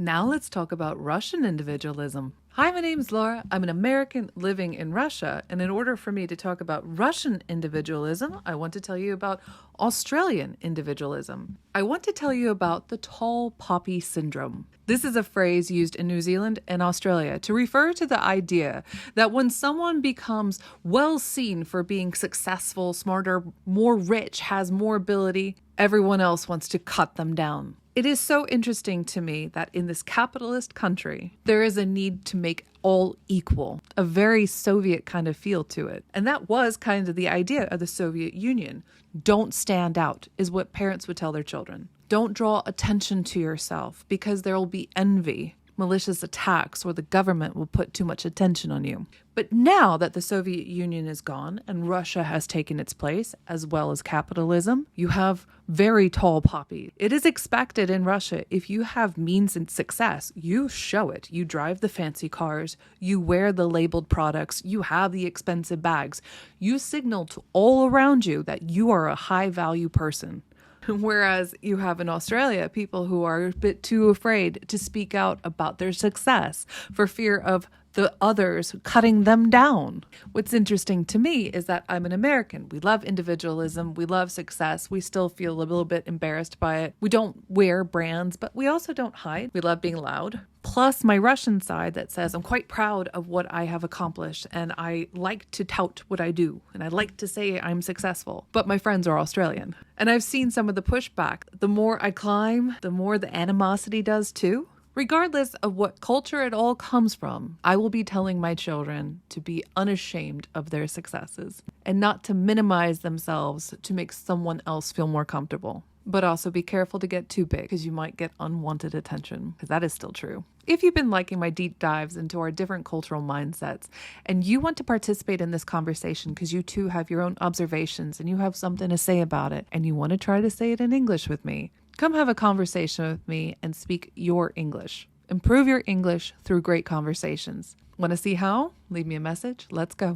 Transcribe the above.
Now let's talk about Russian individualism. Hi, my name's Laura. I'm an American living in Russia, and in order for me to talk about Russian individualism, I want to tell you about Australian individualism. I want to tell you about the tall poppy syndrome. This is a phrase used in New Zealand and Australia to refer to the idea that when someone becomes well seen for being successful, smarter, more rich, has more ability, everyone else wants to cut them down. It is so interesting to me that in this capitalist country, there is a need to make all equal, a very Soviet kind of feel to it. And that was kind of the idea of the Soviet Union. Don't stand out is what parents would tell their children. Don't draw attention to yourself because there will be envy, malicious attacks, or the government will put too much attention on you. But now that the Soviet Union is gone and Russia has taken its place, as well as capitalism, you have very tall poppies. It is expected in Russia, if you have means and success, you show it. You drive the fancy cars, you wear the labeled products, you have the expensive bags. You signal to all around you that you are a high value person. Whereas you have in Australia people who are a bit too afraid to speak out about their success for fear of the others cutting them down. What's interesting to me is that I'm an American. We love individualism. We love success. We still feel a little bit embarrassed by it. We don't wear brands, but we also don't hide. We love being loud. Plus my Russian side that says I'm quite proud of what I have accomplished and I like to tout what I do and I like to say I'm successful. But my friends are Australian. And I've seen some of the pushback. The more I climb, the more the animosity does too. Regardless of what culture it all comes from, I will be telling my children to be unashamed of their successes and not to minimize themselves to make someone else feel more comfortable. But also be careful to get too big because you might get unwanted attention, because that is still true. If you've been liking my deep dives into our different cultural mindsets and you want to participate in this conversation because you too have your own observations and you have something to say about it and you want to try to say it in English with me, come have a conversation with me and speak your English. Improve your English through great conversations. Want to see how? Leave me a message. Let's go.